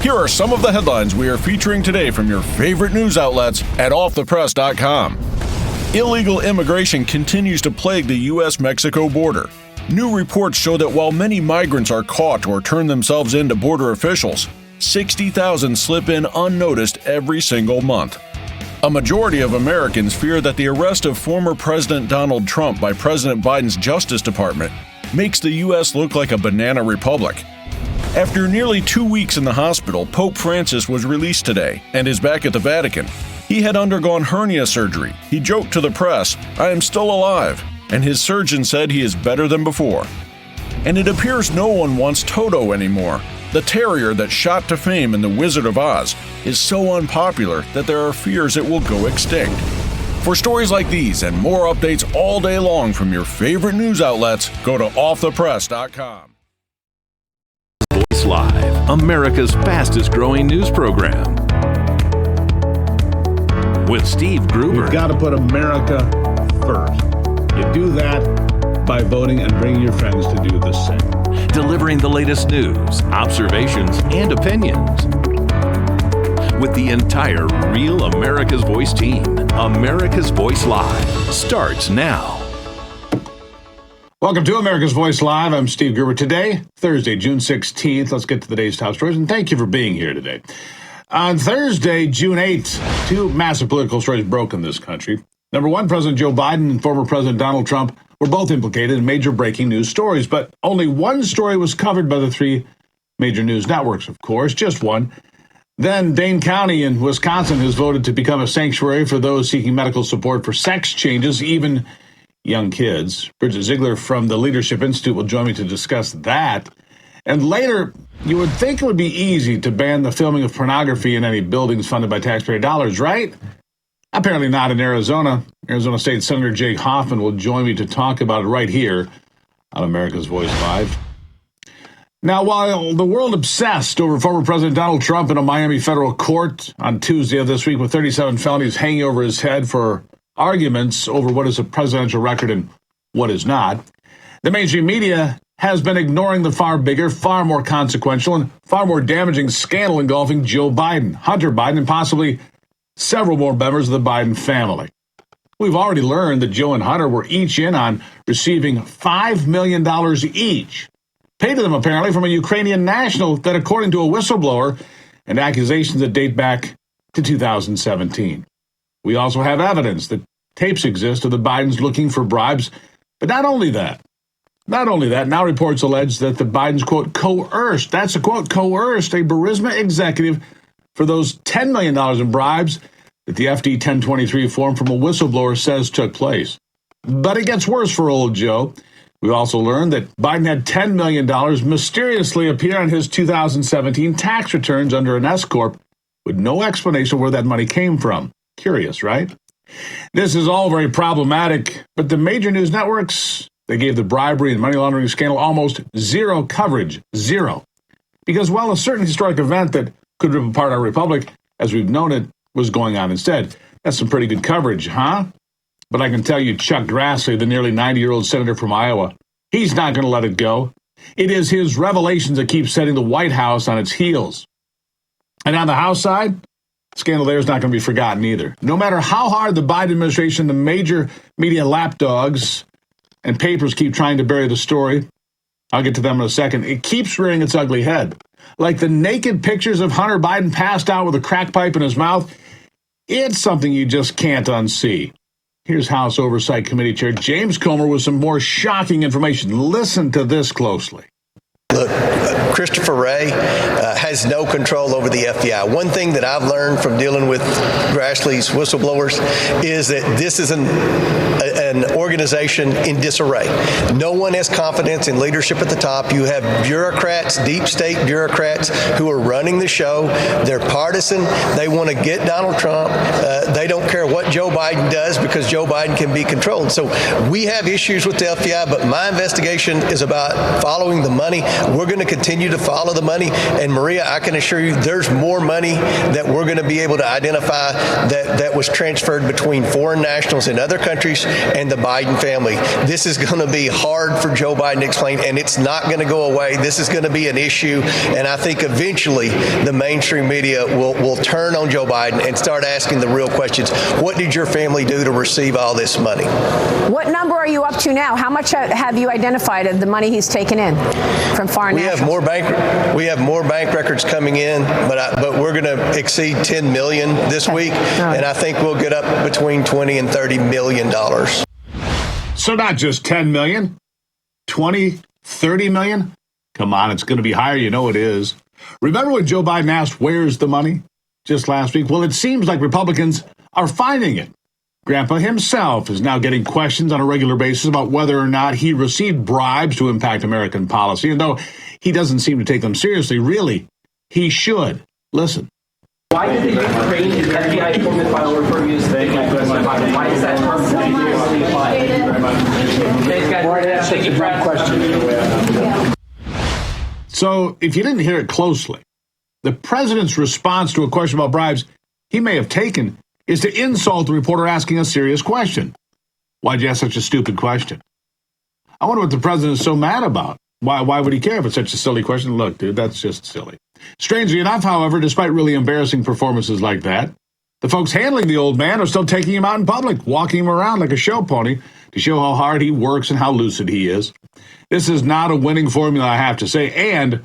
Here are some of the headlines we are featuring today from your favorite news outlets at offthepress.com. Illegal immigration continues to plague the U.S.-Mexico border. New reports show that while many migrants are caught or turn themselves in to border officials, 60,000 slip in unnoticed every single month. A majority of Americans fear that the arrest of former President Donald Trump by President Biden's Justice Department makes the U.S. look like a banana republic. After nearly 2 weeks in the hospital, Pope Francis was released today and is back at the Vatican. He had undergone hernia surgery. He joked to the press, "I am still alive," and his surgeon said he is better than before. And it appears no one wants Toto anymore. The terrier that shot to fame in The Wizard of Oz is so unpopular that there are fears it will go extinct. For stories like these and more updates all day long from your favorite news outlets, go to offthepress.com. Voice Live, America's fastest growing news program. With Steve Gruber. You've got to put America first. You do that by voting and bringing your friends to do the same. Delivering the latest news, observations, and opinions. With the entire Real America's Voice team, America's Voice Live starts now. Welcome to America's Voice Live. I'm Steve Gruber. Today, Thursday, June 16th. Let's get to the day's top stories, and thank you for being here today. On Thursday, June 8th, two massive political stories broke in this country. Number one, President Joe Biden and former President Donald Trump were both implicated in major breaking news stories, but only one story was covered by the three major news networks, of course, just one. Then Dane County in Wisconsin has voted to become a sanctuary for those seeking medical support for sex changes, even young kids. Bridget Ziegler from the Leadership Institute will join me to discuss that. And later, you would think it would be easy to ban the filming of pornography in any buildings funded by taxpayer dollars, right? Apparently not in Arizona. Arizona State Senator Jake Hoffman will join me to talk about it right here on America's Voice Live. Now, while the world obsessed over former President Donald Trump in a Miami federal court on Tuesday of this week with 37 felonies hanging over his head for arguments over what is a presidential record and what is not, the mainstream media has been ignoring the far bigger, far more consequential, and far more damaging scandal engulfing Joe Biden, Hunter Biden, and possibly several more members of the Biden family. We've already learned that Joe and Hunter were each in on receiving $5 million each, paid to them apparently from a Ukrainian national that, according to a whistleblower, and accusations that date back to 2017. We also have evidence that tapes exist of the Bidens looking for bribes, but not only that, now reports allege that the Bidens, quote, coerced, that's a quote, coerced a Burisma executive for those $10 million in bribes that the FD 1023 form from a whistleblower says took place. But it gets worse for old Joe. We also learned that Biden had $10 million mysteriously appear on his 2017 tax returns under an S-corp with no explanation where that money came from. Curious, right? This is all very problematic, but the major news networks, they gave the bribery and money laundering scandal almost zero coverage, zero. Because, well, a certain historic event that could rip apart our republic, as we've known it, was going on instead. That's some pretty good coverage, huh? But I can tell you Chuck Grassley, the nearly 90-year-old senator from Iowa, he's not going to let it go. It is his revelations that keep setting the White House on its heels. And on the House side, scandal there is not going to be forgotten either. No matter how hard the Biden administration, the major media lapdogs and papers keep trying to bury the story, I'll get to them in a second, it keeps rearing its ugly head. Like the naked pictures of Hunter Biden passed out with a crack pipe in his mouth, it's something you just can't unsee. Here's House Oversight Committee Chair James Comer with some more shocking information. Listen to this closely. Look, Christopher Wray has no control over the FBI. One thing that I've learned from dealing with Grassley's whistleblowers is that this is an organization in disarray. No one has confidence in leadership at the top. You have bureaucrats, deep state bureaucrats, who are running the show. They're partisan. They want to get Donald Trump. They don't care what Joe Biden does because Joe Biden can be controlled. So we have issues with the FBI, but my investigation is about following the money. We're going to continue to follow the money. And Maria, I can assure you there's more money that we're going to be able to identify that was transferred between foreign nationals in other countries and the Biden Biden family, this is going to be hard for Joe Biden to explain, and it's not going to go away. This is going to be an issue, and I think eventually the mainstream media will turn on Joe Biden and start asking the real questions. What did your family do to receive all this money? What number are you up to now? How much have you identified of the money he's taken in from foreign nationals? We have more bank records coming in, but we're going to exceed 10 million this week, and I think we'll get up between 20 and 30 million dollars. So not just 10 million, 20, 30 million? Come on, it's going to be higher. You know it is. Remember when Joe Biden asked, where's the money? Just last week? Well, it seems like Republicans are finding it. Grandpa himself is now getting questions on a regular basis about whether or not he received bribes to impact American policy. And though he doesn't seem to take them seriously, really, he should. Listen. Why did the Ukraine FBI informant file refer you as the Why is that term applied? That's a great question. So if you didn't hear it closely, the president's response to a question about bribes he may have taken is to insult the reporter asking a serious question. Why'd you ask such a stupid question? I wonder what the president is so mad about. Why would he care if it's such a silly question? Look, dude, that's just silly. Strangely enough, however, despite really embarrassing performances like that, the folks handling the old man are still taking him out in public, walking him around like a show pony to show how hard he works and how lucid he is. This is not a winning formula, I have to say, and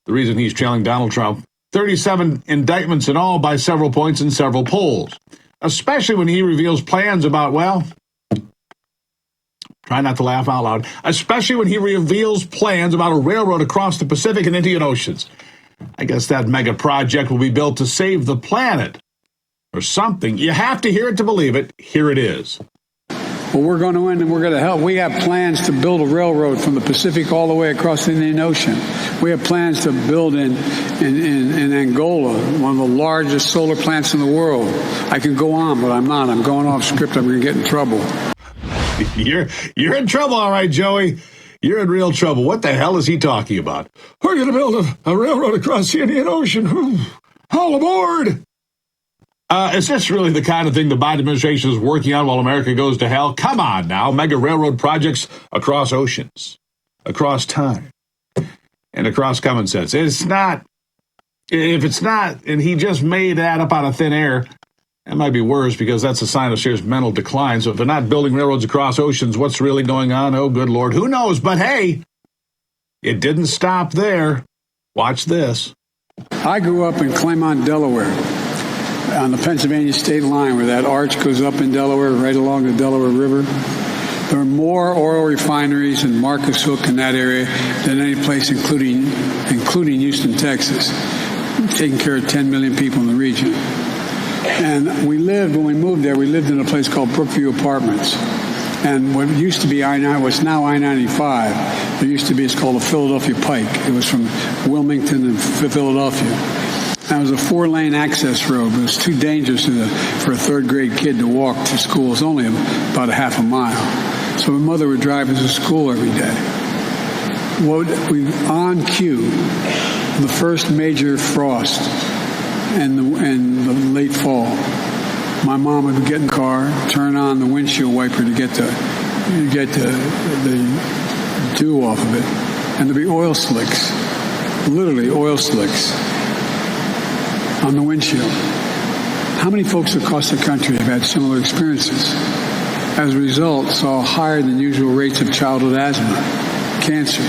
the reason he's trailing Donald Trump, 37 indictments in all by several points in several polls, especially when he reveals plans about, well, try not to laugh out loud, especially when he reveals plans about a railroad across the Pacific and Indian Oceans. I guess that mega project will be built to save the planet or something. You have to hear it to believe it. Here it is. Well, we're going to win and we're going to help. We have plans to build a railroad from the Pacific all the way across the Indian Ocean. We have plans to build in Angola, one of the largest solar plants in the world. I can go on, but I'm not. I'm going off script. I'm going to get in trouble. You're in trouble, all right, Joey. You're in real trouble. What the hell is he talking about? We're going to build a railroad across the Indian Ocean. All aboard. Is this really the kind of thing the Biden administration is working on while America goes to hell? Come on now. Mega railroad projects across oceans, across time, and across common sense. It's not. If it's not, and he just made that up out of thin air, that might be worse because that's a sign of serious mental decline. So if they're not building railroads across oceans, what's really going on? Oh, good Lord. Who knows? But hey, it didn't stop there. Watch this. I grew up in Claymont, Delaware, on the Pennsylvania state line where that arch goes up in Delaware, right along the Delaware River. There are more oil refineries in Marcus Hook in that area than any place, including Houston, Texas, taking care of 10 million people in the region. And when we moved there, we lived in a place called Brookview Apartments. And what used to be I-9, what's now I-95, there used to be, it's called the Philadelphia Pike. It was from Wilmington to Philadelphia. That was a 4-lane access road, but it was too dangerous for a third-grade kid to walk to school. It's only about a half a mile. So my mother would drive us to school every day. On cue, the first major frost in the late fall, my mom would get in the car, turn on the windshield wiper to get the dew off of it, and there'd be oil slicks, literally oil slicks on the windshield. How many folks across the country have had similar experiences? As a result, saw higher than usual rates of childhood asthma, cancer.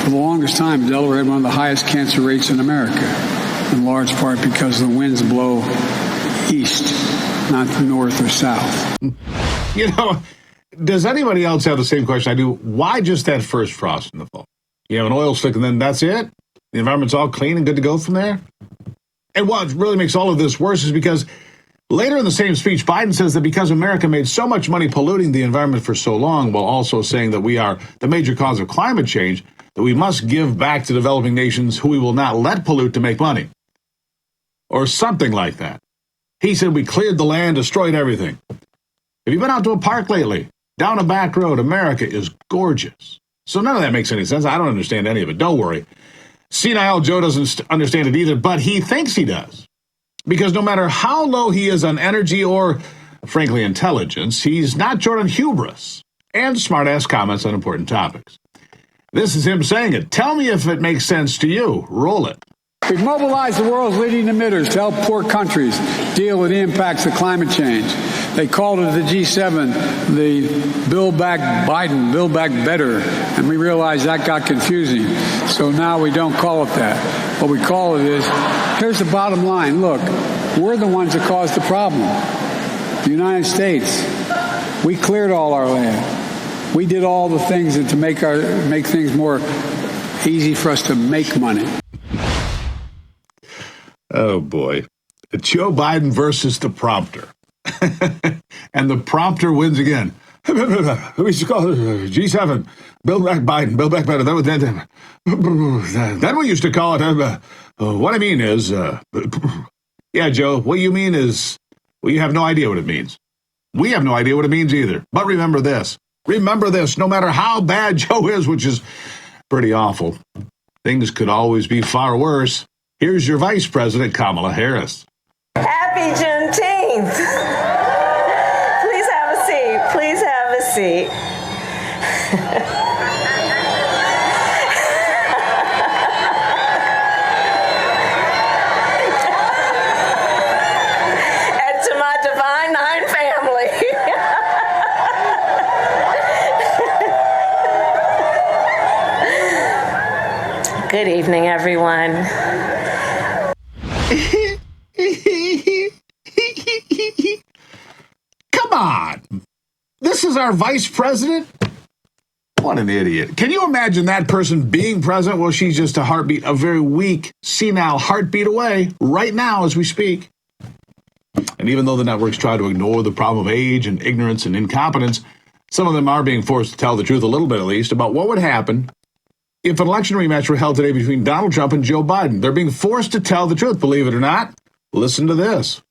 For the longest time, Delaware had one of the highest cancer rates in America, in large part because the winds blow east, not north or south. You know, does anybody else have the same question I do? Why just that first frost in the fall? You have an oil slick and then that's it? The environment's all clean and good to go from there? And what really makes all of this worse is because later in the same speech, Biden says that because America made so much money polluting the environment for so long, while also saying that we are the major cause of climate change, that we must give back to developing nations who we will not let pollute to make money. Or something like that. He said we cleared the land, destroyed everything. Have you been out to a park lately? Down a back road, America is gorgeous. So none of that makes any sense. I don't understand any of it. Don't worry. Senile Joe doesn't understand it either, but he thinks he does. Because no matter how low he is on energy or, frankly, intelligence, he's not short on hubris. and smart-ass comments on important topics. This is him saying it. Tell me if it makes sense to you. Roll it. We've mobilized the world's leading emitters to help poor countries deal with the impacts of climate change. They called it the G7, the Build Back Biden, Build Back Better, and we realized that got confusing. So now we don't call it that. What we call it is, here's the bottom line. Look, we're the ones that caused the problem. The United States, we cleared all our land. We did all the things to make things more easy for us to make money. Oh, boy. Joe Biden versus the prompter. And the prompter wins again. We used to call it G7, Build Back Biden, Build Back Better. Then we used to call it, what I mean is, yeah, Joe, what you mean is, well, you have no idea what it means. We have no idea what it means either. But remember this. Remember this. No matter how bad Joe is, which is pretty awful, things could always be far worse. Here's your Vice President, Kamala Harris. Happy Juneteenth. Please have a seat. Please have a seat. And to my Divine Nine family. Good evening, everyone. Come on. This is our vice president? What an idiot. Can you imagine that person being president? Well, she's just a very weak, senile heartbeat away right now as we speak. And even though the networks try to ignore the problem of age and ignorance and incompetence, some of them are being forced to tell the truth a little bit at least about what would happen if an election rematch were held today between Donald Trump and Joe Biden. They're being forced to tell the truth, believe it or not. Listen to this.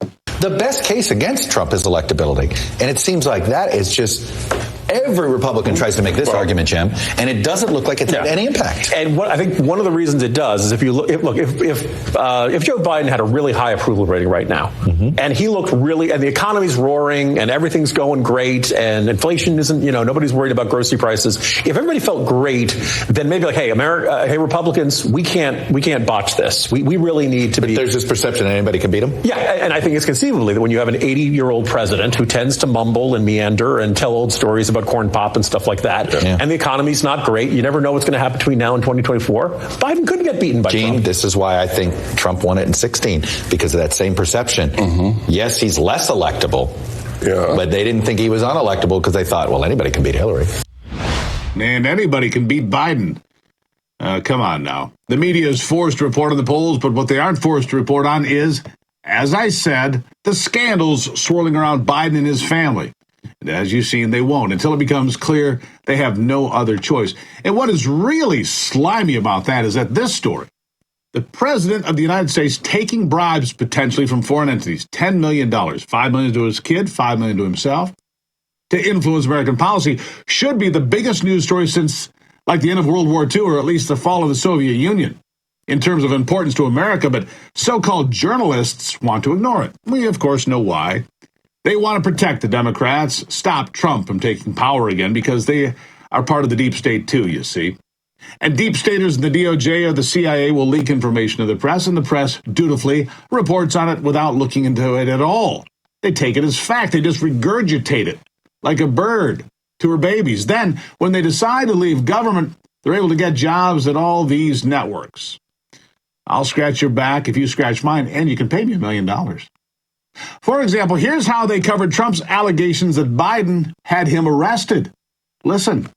The best case against Trump is electability. And it seems like that is just every Republican tries to make this argument, Jim, and it doesn't look like it's had any impact. And I think one of the reasons it does is if Joe Biden had a really high approval rating right now, and he looked really, and the economy's roaring and everything's going great and inflation isn't, nobody's worried about grocery prices. If everybody felt great, then maybe like, hey, hey, Republicans, we can't botch this. We really need to be. There's this perception that anybody can beat him. Yeah, and I think it's conceivably that when you have an 80-year-old president who tends to mumble and meander and tell old stories about corn pop and stuff like that, and the economy's not great, you never know what's going to happen between now and 2024. Biden couldn't get beaten by Trump. This is why I think Trump won it in 2016, because of that same perception. Yes, he's less electable, but they didn't think he was unelectable because they thought, well, anybody can beat Hillary. And anybody can beat Biden. Come on now. The media is forced to report on the polls, but what they aren't forced to report on is, as I said, the scandals swirling around Biden and his family. And as you've seen, they won't until it becomes clear they have no other choice. And what is really slimy about that is that this story, the president of the United States taking bribes potentially from foreign entities, $10 million, $5 million to his kid, $5 million to himself, to influence American policy, should be the biggest news story since like the end of World War II, or at least the fall of the Soviet Union, in terms of importance to America. But so-called journalists want to ignore it. We, of course, know why. They want to protect the Democrats, stop Trump from taking power again, because they are part of the deep state too, you see. And deep staters in the DOJ or the CIA will leak information to the press, and the press dutifully reports on it without looking into it at all. They take it as fact. They just regurgitate it like a bird to her babies. Then, when they decide to leave government, they're able to get jobs at all these networks. I'll scratch your back if you scratch mine, and you can pay me $1 million. For example, here's how they covered Trump's allegations that Biden had him arrested. Listen.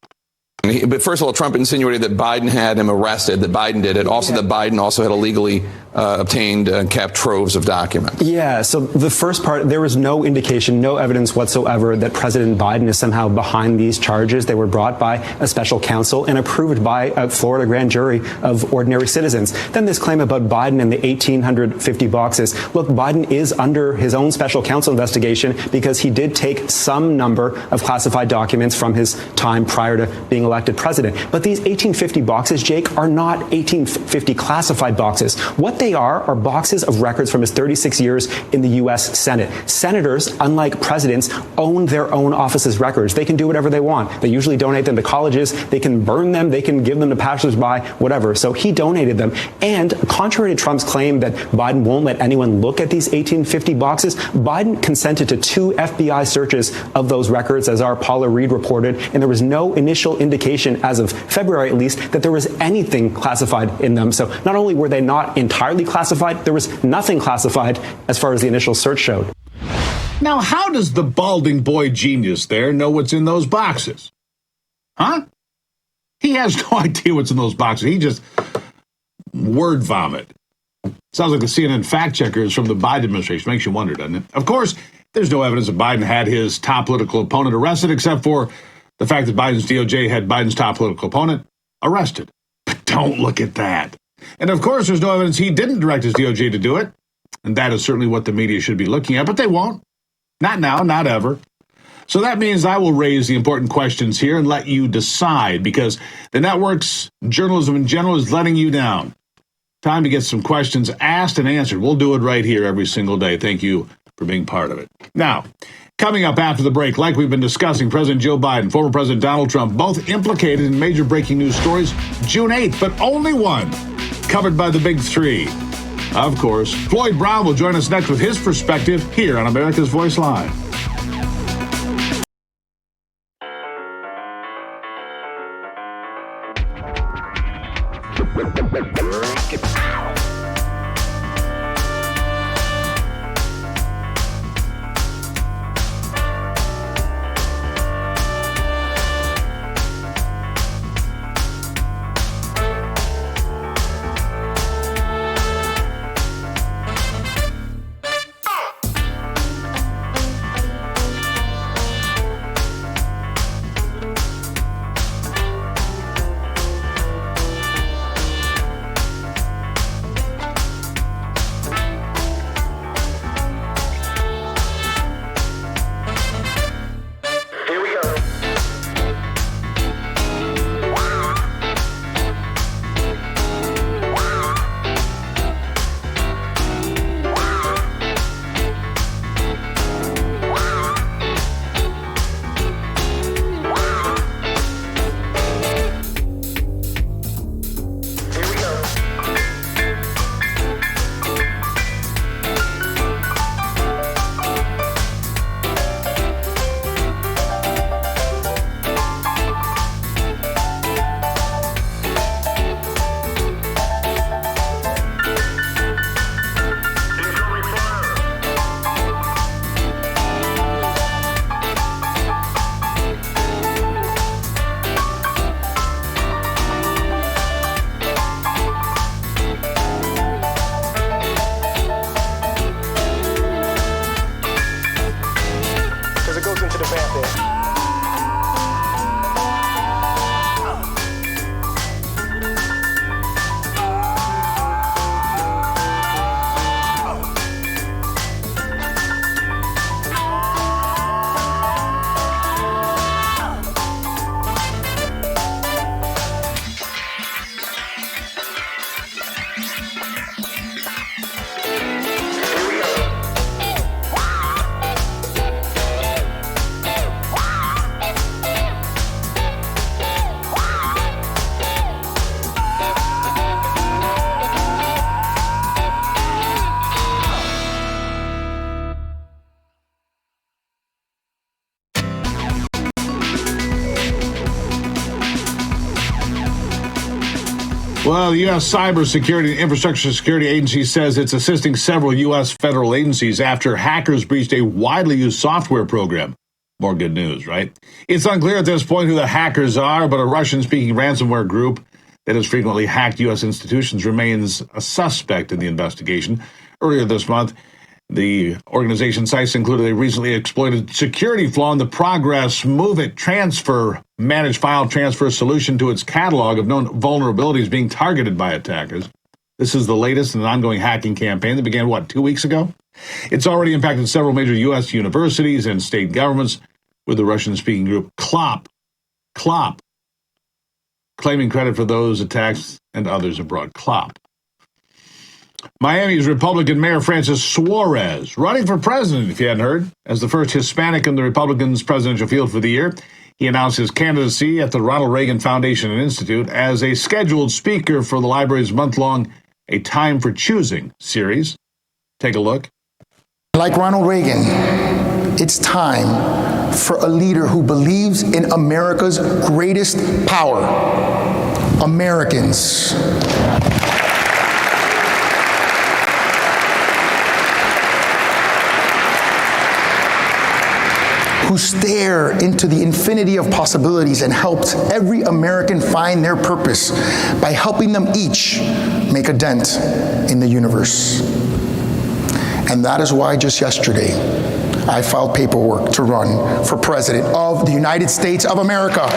But first of all, Trump insinuated that Biden had him arrested, that Biden did it. Also, that Biden also had illegally obtained and kept troves of documents. Yeah, so the first part, there was no indication, no evidence whatsoever that President Biden is somehow behind these charges. They were brought by a special counsel and approved by a Florida grand jury of ordinary citizens. Then this claim about Biden and the 1,850 boxes. Look, Biden is under his own special counsel investigation because he did take some number of classified documents from his time prior to being elected president. But these 1850 boxes, Jake, are not 1850 classified boxes. What they are boxes of records from his 36 years in the U.S. Senate. Senators, unlike presidents, own their own office's records. They can do whatever they want. They usually donate them to colleges. They can burn them. They can give them to passersby, whatever. So he donated them. And contrary to Trump's claim that Biden won't let anyone look at these 1850 boxes, Biden consented to 2 FBI searches of those records, as our Paula Reed reported, and there was no initial indication, as of February at least, that there was anything classified in them. So not only were they not entirely classified, there was nothing classified as far as the initial search showed. Now, how does the balding boy genius there know what's in those boxes? Huh? He has no idea what's in those boxes. He just word vomit. Sounds like the CNN fact checkers from the Biden administration. Makes you wonder, doesn't it? Of course, there's no evidence that Biden had his top political opponent arrested, except for the fact that Biden's DOJ had Biden's top political opponent arrested. But don't look at that. And of course, there's no evidence he didn't direct his DOJ to do it. And that is certainly what the media should be looking at, but they won't. Not now, not ever. So that means I will raise the important questions here and let you decide, because the network's journalism in general is letting you down. Time to get some questions asked and answered. We'll do it right here every single day. Thank you for being part of it. Now, coming up after the break, like we've been discussing, President Joe Biden, former President Donald Trump, both implicated in major breaking news stories June 8th, but only one covered by the big three. Of course, Floyd Brown will join us next with his perspective here on America's Voice Live. Well, the U.S. Cybersecurity and Infrastructure Security Agency says it's assisting several U.S. federal agencies after hackers breached a widely used software program. More good news, right? It's unclear at this point who the hackers are, but a Russian-speaking ransomware group that has frequently hacked U.S. institutions remains a suspect in the investigation. Earlier this month, the organization sites included a recently exploited security flaw in the Progress Move It Transfer managed file transfer solution to its catalog of known vulnerabilities being targeted by attackers. This is the latest in an ongoing hacking campaign that began, 2 weeks ago? It's already impacted several major U.S. universities and state governments, with the Russian-speaking group CLOP claiming credit for those attacks and others abroad. Klopp. Miami's Republican Mayor Francis Suarez, running for president, if you hadn't heard, as the first Hispanic in the Republicans' presidential field for the year. He announced his candidacy at the Ronald Reagan Foundation and Institute as a scheduled speaker for the library's month-long A Time for Choosing series. Take a look. Like Ronald Reagan, it's time for a leader who believes in America's greatest power, Americans. Who stare into the infinity of possibilities and helped every American find their purpose by helping them each make a dent in the universe. And that is why just yesterday, I filed paperwork to run for president of the United States of America.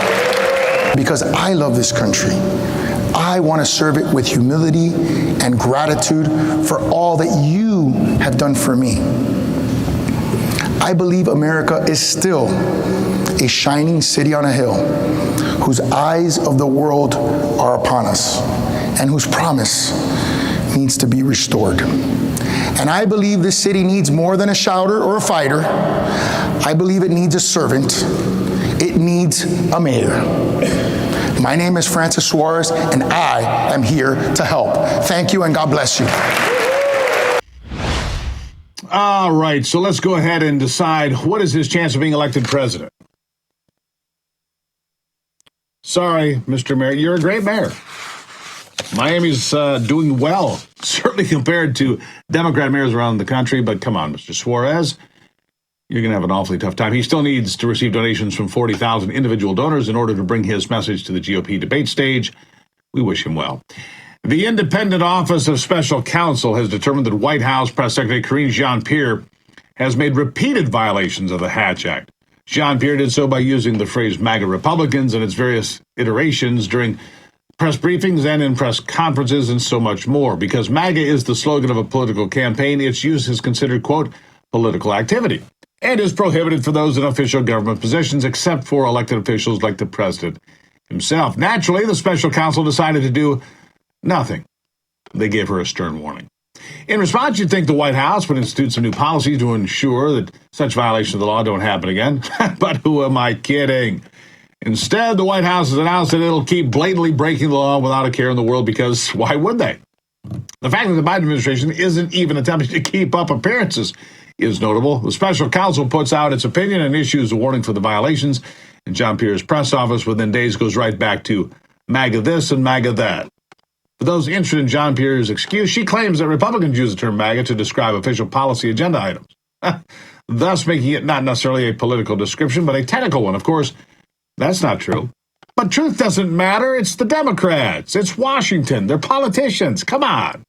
Because I love this country. I want to serve it with humility and gratitude for all that you have done for me. I believe America is still a shining city on a hill whose eyes of the world are upon us and whose promise needs to be restored. And I believe this city needs more than a shouter or a fighter. I believe it needs a servant. It needs a mayor. My name is Francis Suarez, and I am here to help. Thank you, and God bless you. All right, so let's go ahead and decide what is his chance of being elected president. Sorry, Mr. Mayor, you're a great mayor. Miami's doing well, certainly compared to Democrat mayors around the country, but come on, Mr. Suarez, you're going to have an awfully tough time. He still needs to receive donations from 40,000 individual donors in order to bring his message to the GOP debate stage. We wish him well. The Independent Office of Special Counsel has determined that White House Press Secretary Karine Jean-Pierre has made repeated violations of the Hatch Act. Jean-Pierre did so by using the phrase MAGA Republicans in its various iterations during press briefings and in press conferences and so much more. Because MAGA is the slogan of a political campaign, its use is considered, quote, political activity and is prohibited for those in official government positions except for elected officials like the president himself. Naturally, the special counsel decided to do nothing. They gave her a stern warning. In response, you'd think the White House would institute some new policies to ensure that such violations of the law don't happen again. But who am I kidding? Instead, the White House has announced that it'll keep blatantly breaking the law without a care in the world, because why would they? The fact that the Biden administration isn't even attempting to keep up appearances is notable. The special counsel puts out its opinion and issues a warning for the violations, and Jean-Pierre's press office within days goes right back to MAGA this and MAGA that. For those interested in Jean-Pierre's excuse, she claims that Republicans use the term MAGA to describe official policy agenda items, thus making it not necessarily a political description, but a technical one. Of course, that's not true. But truth doesn't matter. It's the Democrats. It's Washington. They're politicians. Come on.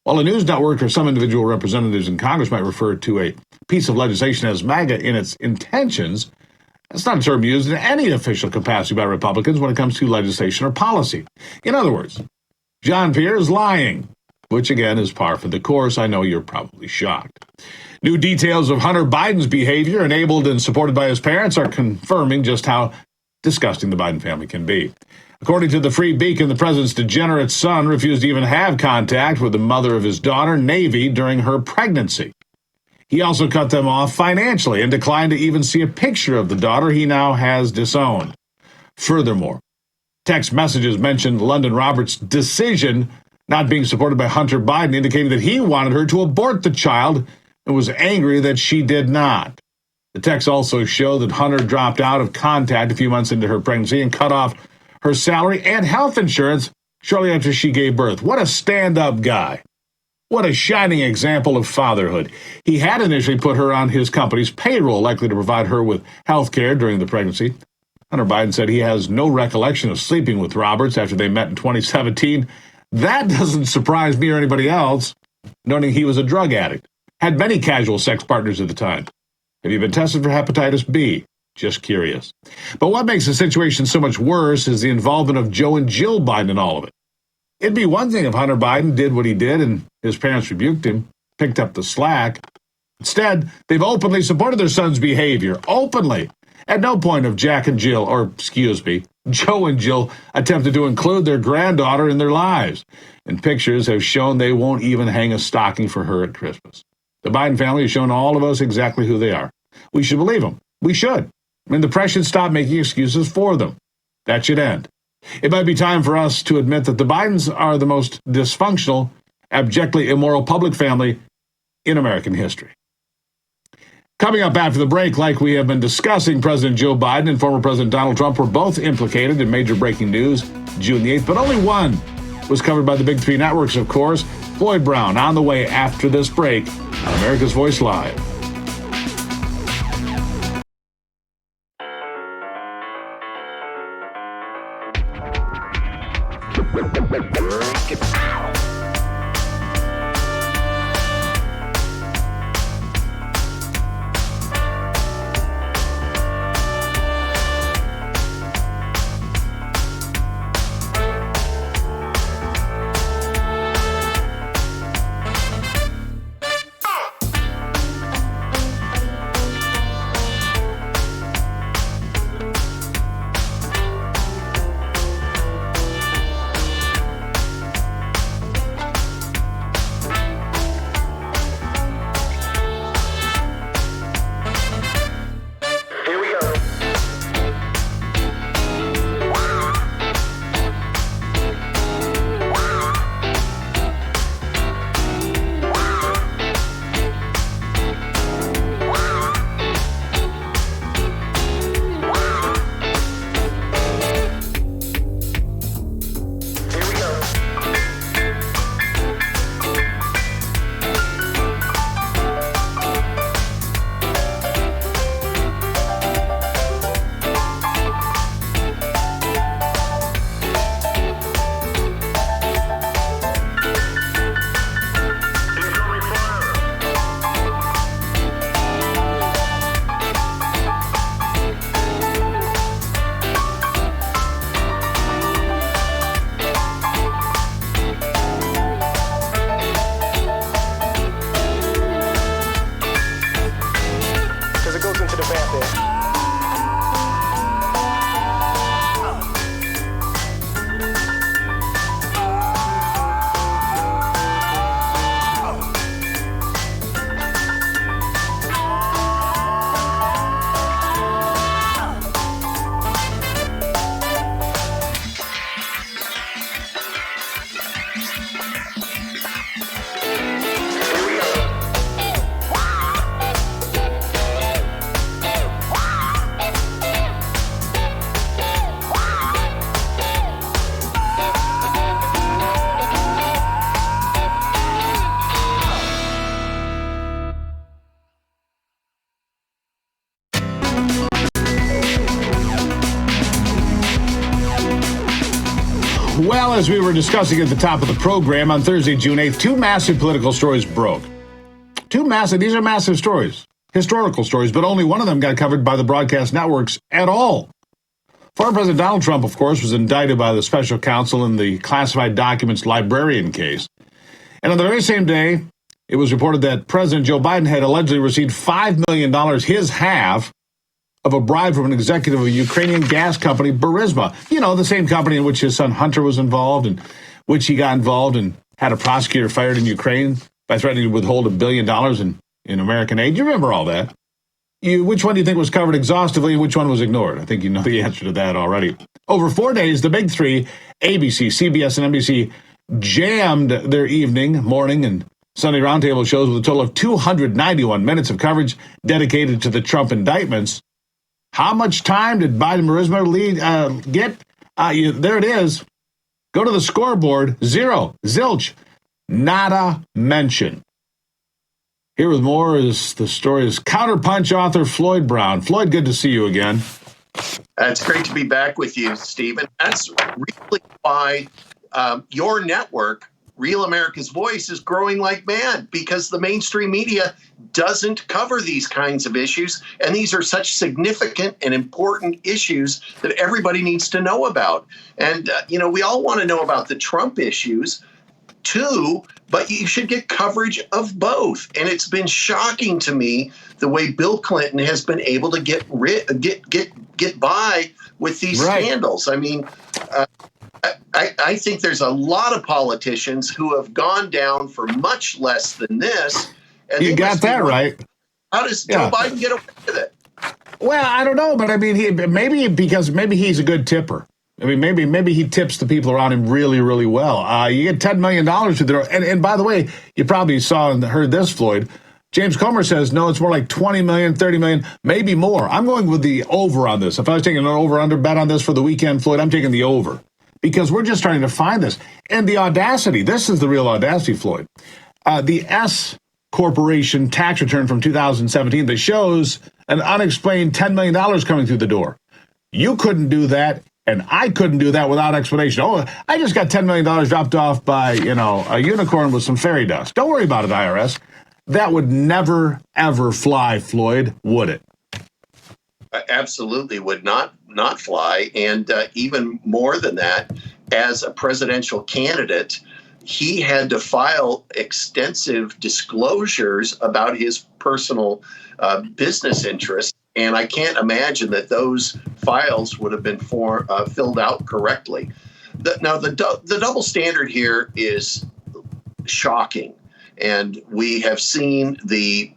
While a news network or some individual representatives in Congress might refer to a piece of legislation as MAGA in its intentions, that's not a term used in any official capacity by Republicans when it comes to legislation or policy. In other words, Jean-Pierre is lying, which again is par for the course. I know you're probably shocked. New details of Hunter Biden's behavior, enabled and supported by his parents, are confirming just how disgusting the Biden family can be. According to the Free Beacon, the president's degenerate son refused to even have contact with the mother of his daughter, Navy, during her pregnancy. He also cut them off financially and declined to even see a picture of the daughter he now has disowned. Furthermore, text messages mentioned London Roberts' decision not being supported by Hunter Biden, indicating that he wanted her to abort the child and was angry that she did not. The texts also show that Hunter dropped out of contact a few months into her pregnancy and cut off her salary and health insurance shortly after she gave birth. What a stand-up guy. What a shining example of fatherhood. He had initially put her on his company's payroll, likely to provide her with health care during the pregnancy. Hunter Biden said he has no recollection of sleeping with Roberts after they met in 2017. That doesn't surprise me or anybody else, noting he was a drug addict, had many casual sex partners at the time. Have you been tested for hepatitis B? Just curious. But what makes the situation so much worse is the involvement of Joe and Jill Biden in all of it. It'd be one thing if Hunter Biden did what he did and his parents rebuked him, picked up the slack. Instead, they've openly supported their son's behavior, openly, At no point have Joe and Jill attempted to include their granddaughter in their lives, and pictures have shown they won't even hang a stocking for her at Christmas. The Biden family has shown all of us exactly who they are. We should believe them. We should. And the press should stop making excuses for them. That should end. It might be time for us to admit that the Bidens are the most dysfunctional, abjectly immoral public family in American history. Coming up after the break, like we have been discussing, President Joe Biden and former President Donald Trump were both implicated in major breaking news June the 8th, but only one was covered by the big three networks, of course. Floyd Brown on the way after this break on America's Voice Live. Well, as we were discussing at the top of the program on Thursday, June 8th, two massive political stories broke. These are massive stories, historical stories, but only one of them got covered by the broadcast networks at all. Former President Donald Trump, of course, was indicted by the special counsel in the classified documents librarian case. And on the very same day, it was reported that President Joe Biden had allegedly received $5 million, his half, of a bribe from an executive of a Ukrainian gas company, Burisma. You know, the same company in which his son Hunter was involved, and which he got involved and had a prosecutor fired in Ukraine by threatening to withhold $1 billion in American aid. You remember all that. Which one do you think was covered exhaustively and which one was ignored? I think you know the answer to that already. Over 4 days, the big three, ABC, CBS, and NBC, jammed their evening, morning, and Sunday roundtable shows with a total of 291 minutes of coverage dedicated to the Trump indictments. How much time did Biden Burisma get? There it is. Go to the scoreboard. 0. Zilch. Nada mention. Here with more is the story's Counterpunch author, Floyd Brown. Floyd, good to see you again. It's great to be back with you, Stephen. That's really why your network, Real America's Voice, is growing like mad, because the mainstream media doesn't cover these kinds of issues. And these are such significant and important issues that everybody needs to know about. And, we all want to know about the Trump issues. two, but you should get coverage of both. And it's been shocking to me the way Bill Clinton has been able to get by with these scandals. I mean, I think there's a lot of politicians who have gone down for much less than this. And you got that right. How does Joe Biden get away with it? Well, I don't know, but I mean, maybe he's a good tipper. I mean, maybe he tips the people around him really, really well. You get $10 million to throw. And by the way, you probably saw and heard this, Floyd. James Comer says, no, it's more like 20 million, 30 million, maybe more. I'm going with the over on this. If I was taking an over-under bet on this for the weekend, Floyd, I'm taking the over. Because we're just trying to find this. And the audacity, this is the real audacity, Floyd. The S Corporation tax return from 2017 that shows an unexplained $10 million coming through the door. You couldn't do that, and I couldn't do that without explanation. Oh, I just got $10 million dropped off by, a unicorn with some fairy dust. Don't worry about it, IRS. That would never, ever fly, Floyd, would it? Absolutely would not fly. And even more than that, as a presidential candidate, he had to file extensive disclosures about his personal business interests. And I can't imagine that those files would have been filled out correctly. The double standard here is shocking. And we have seen the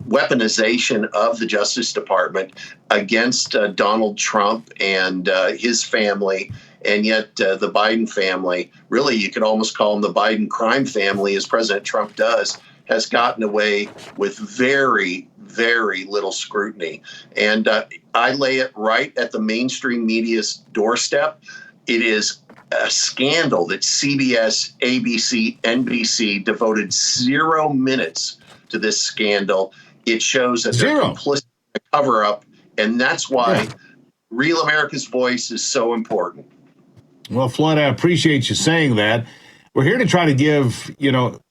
weaponization of the Justice Department against Donald Trump and his family, and yet the Biden family, really you could almost call them the Biden crime family, as President Trump does, has gotten away with very, very little scrutiny. And I lay it right at the mainstream media's doorstep. It is a scandal that CBS, ABC, NBC devoted 0 minutes to this scandal. It shows that they're complicit in the cover-up, and that's why Real America's Voice is so important. Well, Floyd, I appreciate you saying that. We're here to try to give,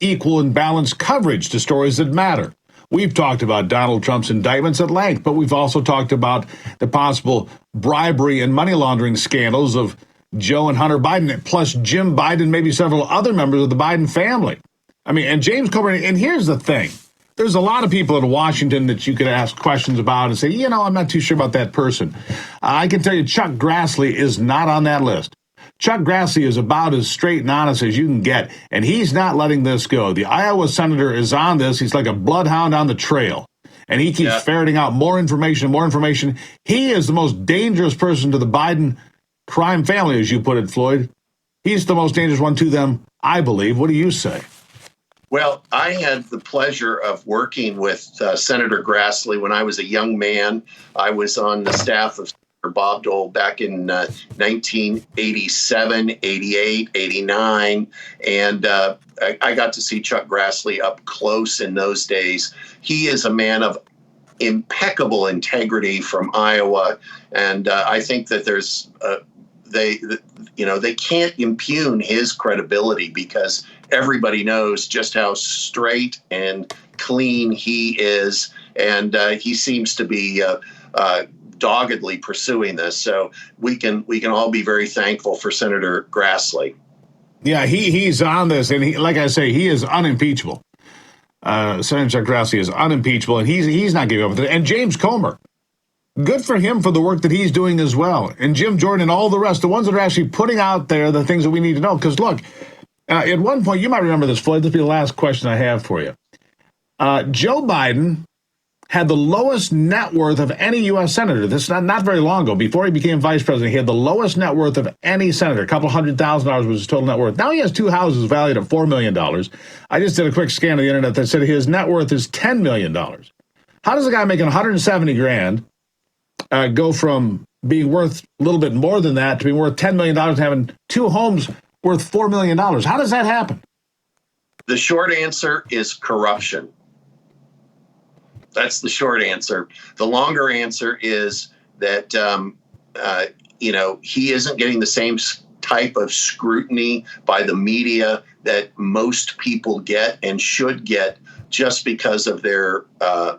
equal and balanced coverage to stories that matter. We've talked about Donald Trump's indictments at length, but we've also talked about the possible bribery and money laundering scandals of Joe and Hunter Biden, plus Jim Biden, maybe several other members of the Biden family. I mean, and James Comer, and here's the thing. There's a lot of people in Washington that you could ask questions about and say, I'm not too sure about that person. I can tell you Chuck Grassley is not on that list. Chuck Grassley is about as straight and honest as you can get, and he's not letting this go. The Iowa senator is on this. He's like a bloodhound on the trail, and he keeps ferreting out more information. He is the most dangerous person to the Biden crime family, as you put it, Floyd. He's the most dangerous one to them, I believe. What do you say? Well, I had the pleasure of working with Senator Grassley when I was a young man. I was on the staff of Senator Bob Dole back in 1987, 88, 89. And I got to see Chuck Grassley up close in those days. He is a man of impeccable integrity from Iowa. And I think that there's they can't impugn his credibility because everybody knows just how straight and clean he is, and he seems to be doggedly pursuing this. So we can all be very thankful for Senator Grassley. Yeah, he's on this, and like I say, he is unimpeachable. Senator Grassley is unimpeachable, and he's not giving up with it. And James Comer, good for him for the work that he's doing as well. And Jim Jordan and all the rest, the ones that are actually putting out there the things that we need to know. Because look, at one point, you might remember this, Floyd. This will be the last question I have for you. Joe Biden had the lowest net worth of any U.S. senator. This is not very long ago. Before he became vice president, he had the lowest net worth of any senator. A couple $100,000 was his total net worth. Now he has two houses valued at $4 million. I just did a quick scan of the internet that said his net worth is $10 million. How does a guy making $170,000 go from being worth a little bit more than that to being worth $10 million and having two homes worth $4 million? How does that happen? The short answer is corruption. That's the short answer. The longer answer is that, he isn't getting the same type of scrutiny by the media that most people get and should get just because of their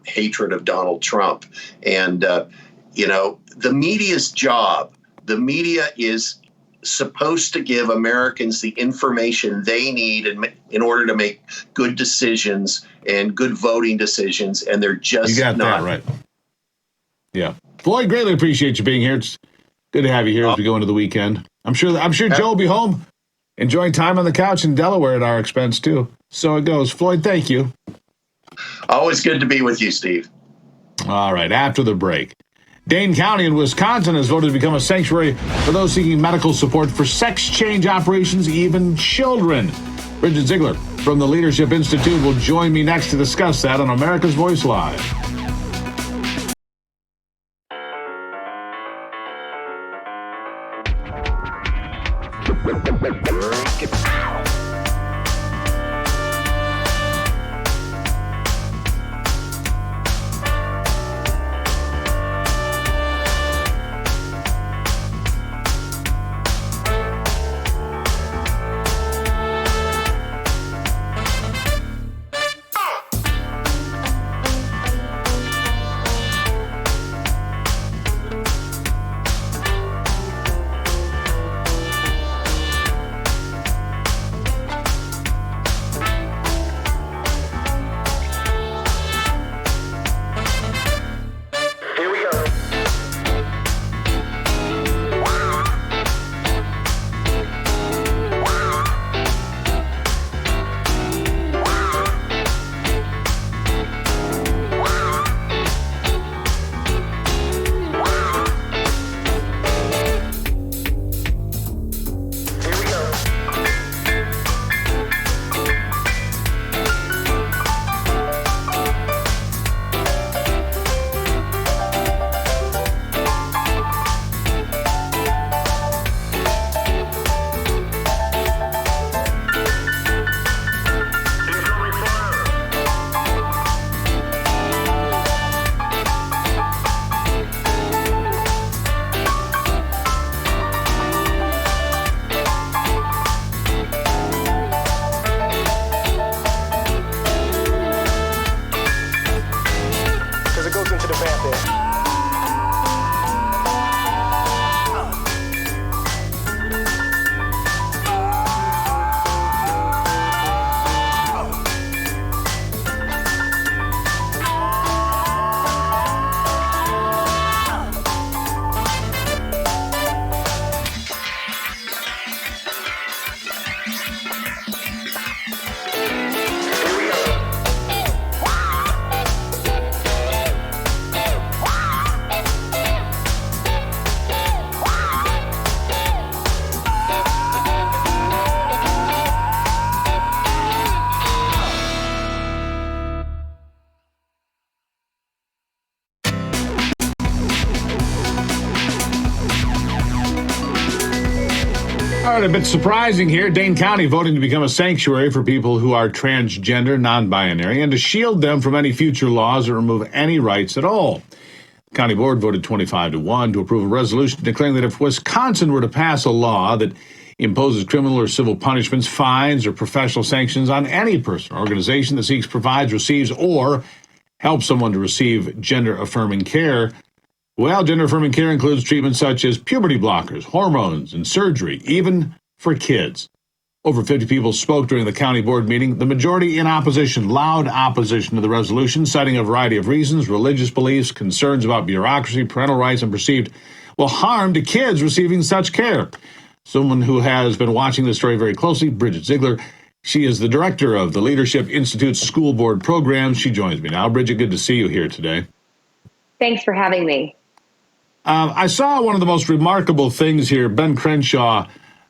hatred of Donald Trump. And, the media's job, the media is supposed to give Americans the information they need in order to make good decisions and good voting decisions, and they're just you got not. that right. Yeah, Floyd, greatly appreciate you being here. It's good to have you here as we go into the weekend. I'm sure Joe will be home enjoying time on the couch in Delaware at our expense too. So it goes. Floyd, thank you. Always good to be with you, Steve. All right, after the break. Dane County in Wisconsin has voted to become a sanctuary for those seeking medical support for sex change operations, even children. Bridget Ziegler from the Leadership Institute will join me next to discuss that on America's Voice Live. All right, a bit surprising here. Dane County voting to become a sanctuary for people who are transgender, non-binary, and to shield them from any future laws that remove any rights at all. The county board voted 25-1 to approve a resolution declaring that if Wisconsin were to pass a law that imposes criminal or civil punishments, fines, or professional sanctions on any person or organization that seeks, provides, receives, or helps someone to receive gender-affirming care, well, gender-affirming care includes treatments such as puberty blockers, hormones, and surgery, even for kids. Over 50 people spoke during the county board meeting, the majority in opposition, loud opposition to the resolution, citing a variety of reasons: religious beliefs, concerns about bureaucracy, parental rights, and perceived, harm to kids receiving such care. Someone who has been watching this story very closely, Bridget Ziegler. She is the director of the Leadership Institute's school board programs. She joins me now. Bridget, good to see you here today. Thanks for having me. I saw one of the most remarkable things here, Ben Crenshaw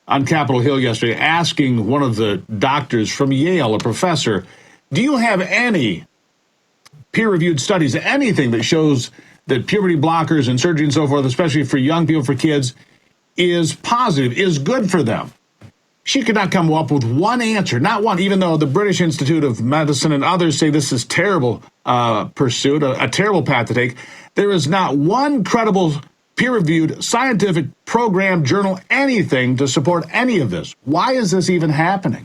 on Capitol Hill yesterday, asking one of the doctors from Yale, a professor, do you have any peer-reviewed studies, anything that shows that puberty blockers and surgery and so forth, especially for young people, for kids, is positive, is good for them? She could not come up with one answer, not one, even though the British Institute of Medicine and others say this is terrible pursuit, a terrible path to take. There is not one credible, peer-reviewed, scientific program, journal, anything to support any of this. Why is this even happening?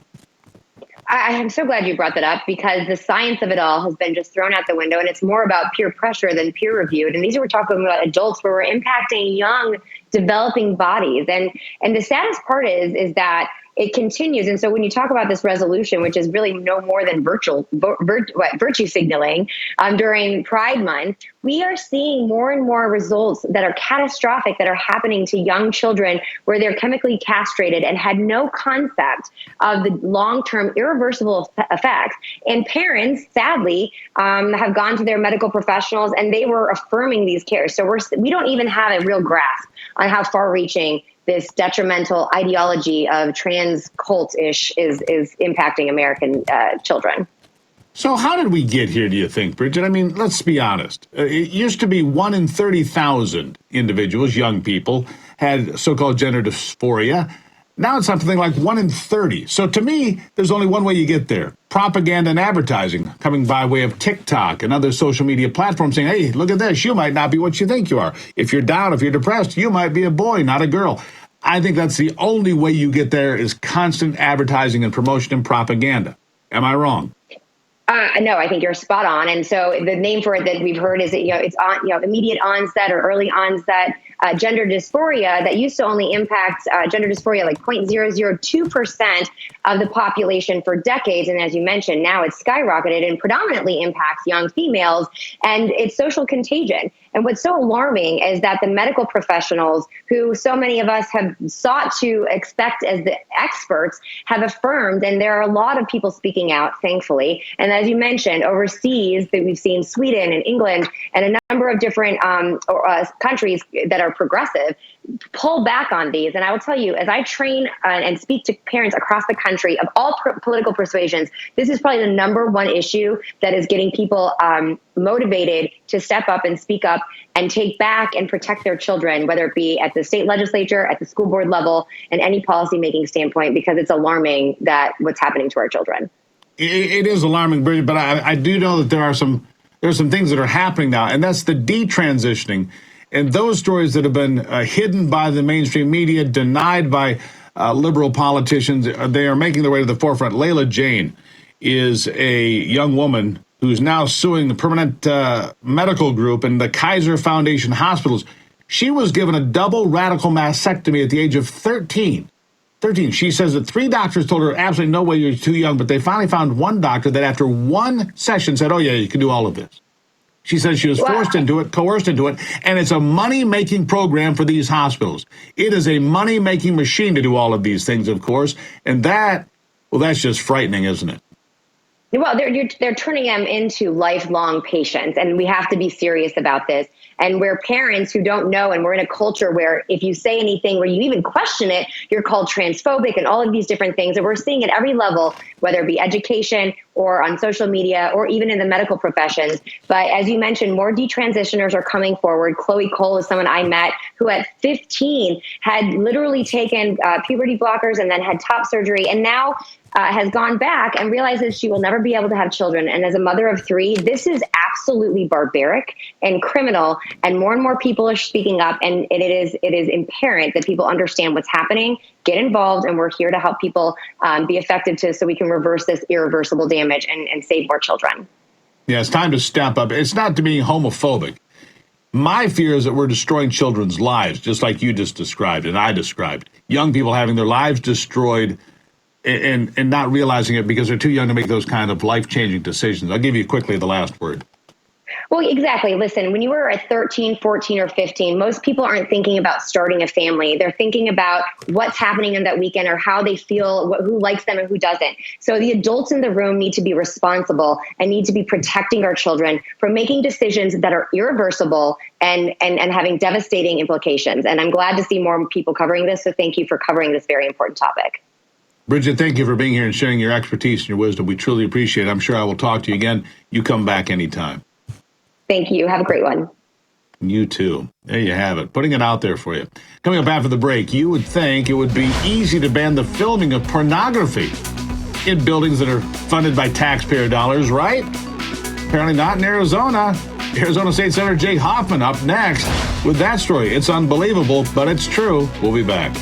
I am so glad you brought that up, because the science of it all has been just thrown out the window, and it's more about peer pressure than peer-reviewed. And these are, we're talking about adults where we're impacting young developing bodies. And the saddest part is that it continues. And so when you talk about this resolution, which is really no more than virtue signaling during Pride Month, we are seeing more and more results that are catastrophic that are happening to young children where they're chemically castrated and had no concept of the long-term irreversible effects. And parents, sadly, have gone to their medical professionals and they were affirming these cares. So we don't even have a real grasp on how far-reaching this detrimental ideology of trans cult-ish is impacting American children. So how did we get here, do you think, Bridget? I mean, let's be honest. It used to be 1 in 30,000 individuals, young people, had so-called gender dysphoria. Now it's something like 1 in 30. So to me, there's only one way you get there. Propaganda and advertising coming by way of TikTok and other social media platforms saying, hey, look at this. You might not be what you think you are. If you're down, if you're depressed, you might be a boy, not a girl. I think that's the only way you get there is constant advertising and promotion and propaganda. Am I wrong? No, I think you're spot on. And so the name for it that we've heard is that, it's immediate onset or early onset gender dysphoria that used to only impact gender dysphoria like 0.002% of the population for decades. And as you mentioned, now it's skyrocketed and predominantly impacts young females, and it's social contagion. And what's so alarming is that the medical professionals who so many of us have sought to expect as the experts have affirmed, and there are a lot of people speaking out, thankfully. And as you mentioned, overseas, that we've seen Sweden and England and a number of different countries that are progressive pull back on these. And I will tell you, as I train and speak to parents across the country of all political persuasions, this is probably the number one issue that is getting people motivated to step up and speak up and take back and protect their children, whether it be at the state legislature, at the school board level, and any policymaking standpoint, because it's alarming that what's happening to our children. It is alarming, Bridget, but I do know that there are some things that are happening now, and that's the detransitioning. And those stories that have been hidden by the mainstream media, denied by liberal politicians, they are making their way to the forefront. Layla Jane is a young woman who's now suing the Permanent Medical Group and the Kaiser Foundation hospitals. She was given a double radical mastectomy at the age of 13. She says that 3 doctors told her, absolutely no way, you're too young. But they finally found one doctor that after one session said, oh, yeah, you can do all of this. She says she was forced into it, coerced into it, and it's a money-making program for these hospitals. It is a money-making machine to do all of these things, of course, and that's just frightening, isn't it? Well, they're turning them into lifelong patients, and we have to be serious about this. And we're parents who don't know, and we're in a culture where if you say anything where you even question it, you're called transphobic and all of these different things. And we're seeing at every level, whether it be education or on social media or even in the medical professions. But as you mentioned, more detransitioners are coming forward. Chloe Cole is someone I met who at 15 had literally taken puberty blockers and then had top surgery, and now has gone back and realizes she will never be able to have children. And as a mother of 3, this is absolutely barbaric and criminal. And more people are speaking up. And it is imperative that people understand what's happening, get involved, and we're here to help people be effective so we can reverse this irreversible damage and save more children. Yeah, it's time to step up. It's not to being homophobic. My fear is that we're destroying children's lives, just like you just described and I described. Young people having their lives destroyed and not realizing it because they're too young to make those kind of life-changing decisions. I'll give you quickly the last word. Well, exactly. Listen, when you were at 13, 14, or 15, most people aren't thinking about starting a family. They're thinking about what's happening in that weekend or how they feel, who likes them and who doesn't. So the adults in the room need to be responsible and need to be protecting our children from making decisions that are irreversible and having devastating implications. And I'm glad to see more people covering this. So thank you for covering this very important topic. Bridget, thank you for being here and sharing your expertise and your wisdom. We truly appreciate it. I'm sure I will talk to you again. You come back anytime. Thank you. Have a great one. You too. There you have it. Putting it out there for you. Coming up after the break, you would think it would be easy to ban the filming of pornography in buildings that are funded by taxpayer dollars, right? Apparently not in Arizona. Arizona State Senator Jake Hoffman up next with that story. It's unbelievable, but it's true. We'll be back.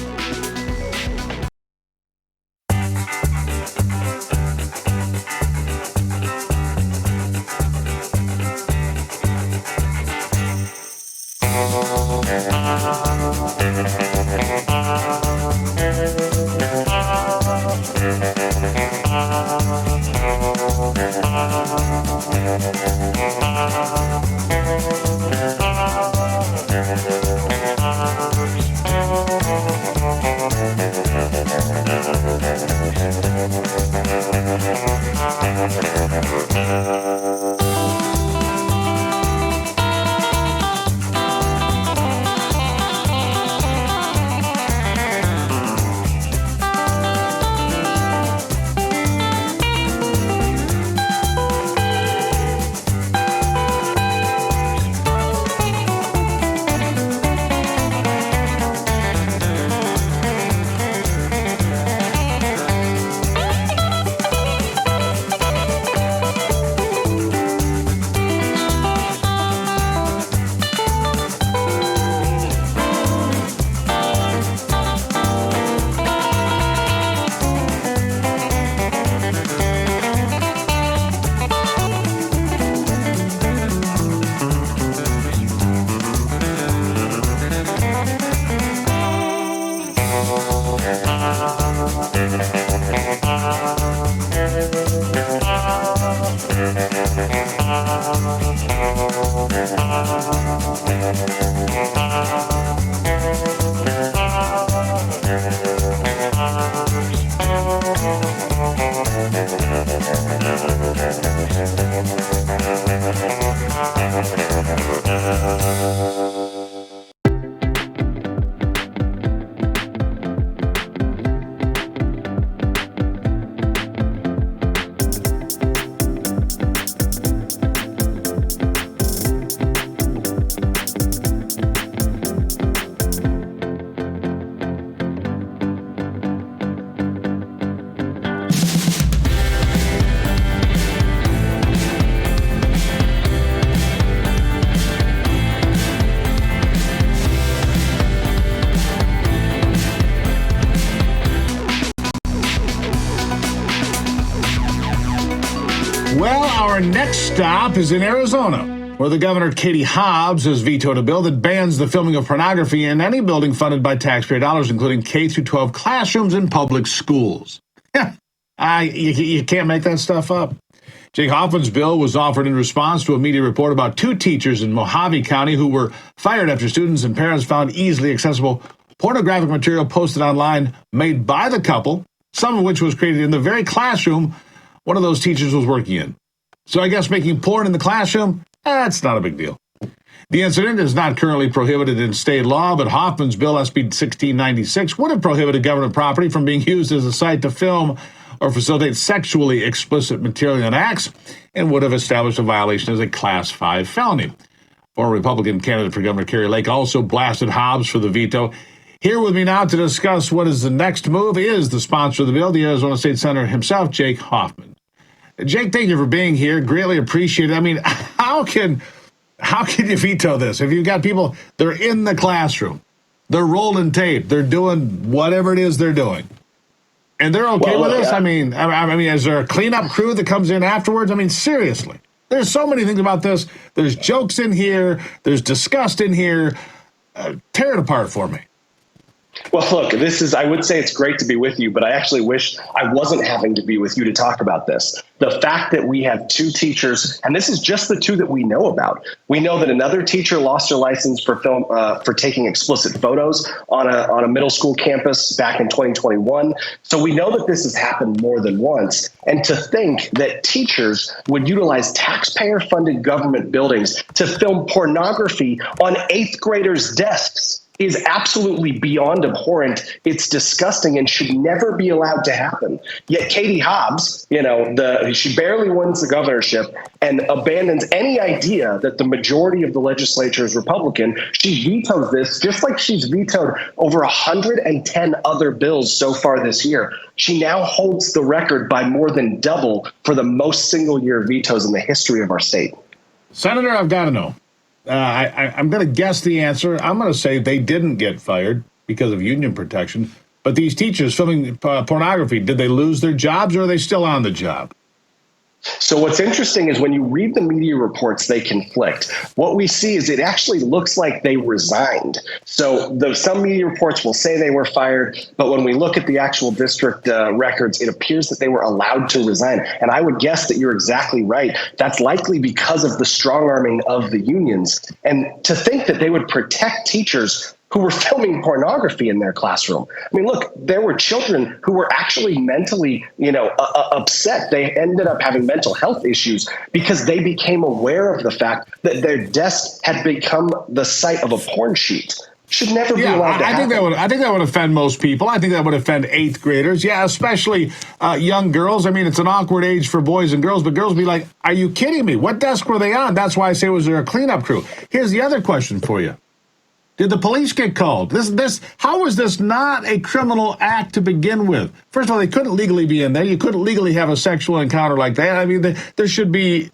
Well, our next stop is in Arizona, where the governor, Katie Hobbs, has vetoed a bill that bans the filming of pornography in any building funded by taxpayer dollars, including K-12 classrooms in public schools. You can't make that stuff up. Jake Hoffman's bill was offered in response to a media report about two teachers in Mojave County who were fired after students and parents found easily accessible pornographic material posted online made by the couple, some of which was created in the very classroom one of those teachers was working in. So I guess making porn in the classroom, that's not a big deal. The incident is not currently prohibited in state law, but Hoffman's bill, SB 1696, would have prohibited government property from being used as a site to film or facilitate sexually explicit material and acts, and would have established a violation as a Class 5 felony. Former Republican candidate for Governor Kari Lake also blasted Hobbs for the veto. Here with me now to discuss what is the next move is the sponsor of the bill, the Arizona State Senator himself, Jake Hoffman. Jake, thank you for being here. Greatly appreciate it. I mean, how can you veto this? If you've got people, they're in the classroom, they're rolling tape, they're doing whatever it is they're doing, and they're okay with this? I mean, is there a cleanup crew that comes in afterwards? I mean, seriously, there's so many things about this. There's jokes in here. There's disgust in here. Tear it apart for me. Well, look, I would say it's great to be with you, but I actually wish I wasn't having to be with you to talk about this. The fact that we have two teachers, and this is just the two that we know about. We know that another teacher lost her license for taking explicit photos on a middle school campus back in 2021. So we know that this has happened more than once. And to think that teachers would utilize taxpayer-funded government buildings to film pornography on eighth graders' desks is absolutely beyond abhorrent. It's disgusting and should never be allowed to happen. Yet Katie Hobbs, she barely wins the governorship and abandons any idea that the majority of the legislature is Republican. She vetoes this just like she's vetoed over 110 other bills so far this year. She now holds the record by more than double for the most single-year vetoes in the history of our state. Senator, I've got to know. I'm going to guess the answer. I'm going to say they didn't get fired because of union protection. But these teachers filming pornography, did they lose their jobs or are they still on the job? So what's interesting is when you read the media reports, they conflict. What we see is it actually looks like they resigned. So some media reports will say they were fired, but when we look at the actual district records, it appears that they were allowed to resign. And I would guess that you're exactly right. That's likely because of the strong arming of the unions. And to think that they would protect teachers who were filming pornography in their classroom. I mean, look, there were children who were actually mentally, upset. They ended up having mental health issues because they became aware of the fact that their desk had become the site of a porn sheet. Should never be allowed to happen. I think that would offend most people. I think that would offend 8th graders. Yeah, especially young girls. I mean, it's an awkward age for boys and girls, but girls be like, are you kidding me? What desk were they on? That's why I say, was there a cleanup crew? Here's the other question for you. Did the police get called? How is this not a criminal act to begin with? First of all, they couldn't legally be in there. You couldn't legally have a sexual encounter like that. I mean, there should be,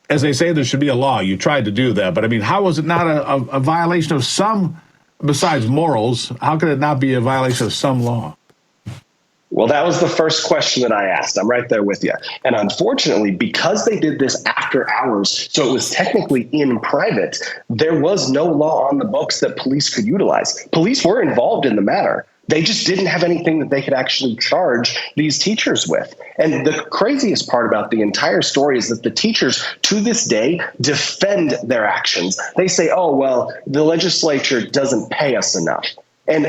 as they say, there should be a law. You tried to do that. But, I mean, how is it not a violation of some, besides morals, how could it not be a violation of some law? Well, that was the first question that I asked. I'm right there with you. And unfortunately, because they did this after hours, so it was technically in private, there was no law on the books that police could utilize. Police were involved in the matter. They just didn't have anything that they could actually charge these teachers with. And the craziest part about the entire story is that the teachers, to this day, defend their actions. They say, oh, well, the legislature doesn't pay us enough. And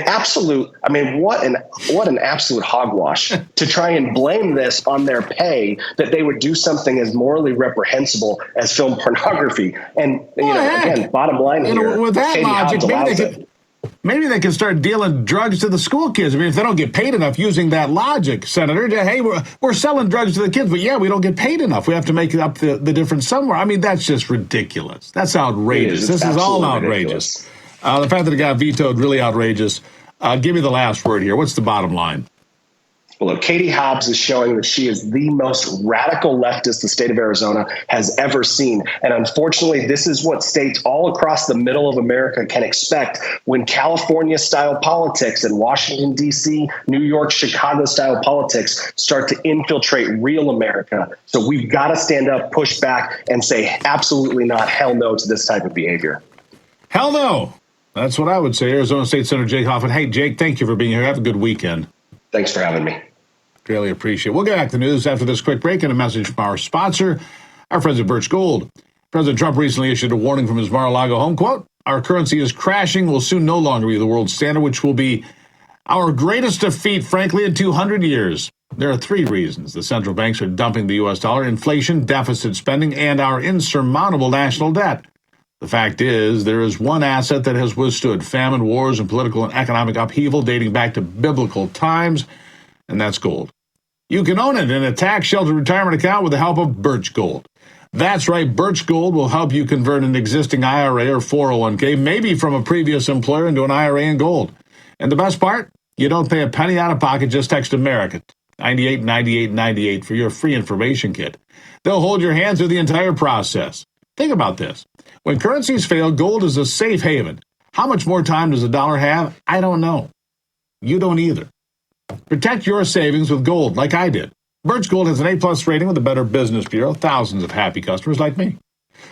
what an absolute hogwash to try and blame this on their pay, that they would do something as morally reprehensible as film pornography. And, again, bottom line here, with that logic, maybe they can start dealing drugs to the school kids. I mean, if they don't get paid enough using that logic, Senator, hey, we're selling drugs to the kids, but yeah, we don't get paid enough. We have to make up the difference somewhere. I mean, that's just ridiculous. That's outrageous. This is all outrageous. Ridiculous. The fact that it got vetoed, really outrageous. Give me the last word here. What's the bottom line? Well, look, Katie Hobbs is showing that she is the most radical leftist the state of Arizona has ever seen. And unfortunately, this is what states all across the middle of America can expect when California-style politics and Washington, D.C., New York, Chicago-style politics start to infiltrate real America. So we've got to stand up, push back, and say absolutely not, hell no to this type of behavior. Hell no. That's what I would say. Arizona State Senator Jake Hoffman. Hey, Jake, thank you for being here. Have a good weekend. Thanks for having me. Really appreciate it. We'll get back to the news after this quick break and a message from our sponsor, our friends at Birch Gold. President Trump recently issued a warning from his Mar-a-Lago home. Quote, our currency is crashing, will soon no longer be the world standard, which will be our greatest defeat, frankly, in 200 years. There are 3 reasons the central banks are dumping the U.S. dollar: inflation, deficit spending, and our insurmountable national debt. The fact is, there is one asset that has withstood famine, wars, and political and economic upheaval dating back to biblical times, and that's gold. You can own it in a tax-sheltered retirement account with the help of Birch Gold. That's right, Birch Gold will help you convert an existing IRA or 401k, maybe from a previous employer, into an IRA in gold. And the best part? You don't pay a penny out of pocket. Just text America 989898 for your free information kit. They'll hold your hand through the entire process. Think about this. When currencies fail, gold is a safe haven. How much more time does a dollar have? I don't know. You don't either. Protect your savings with gold like I did. Birch Gold has an A+ rating with the Better Business Bureau. Thousands of happy customers like me.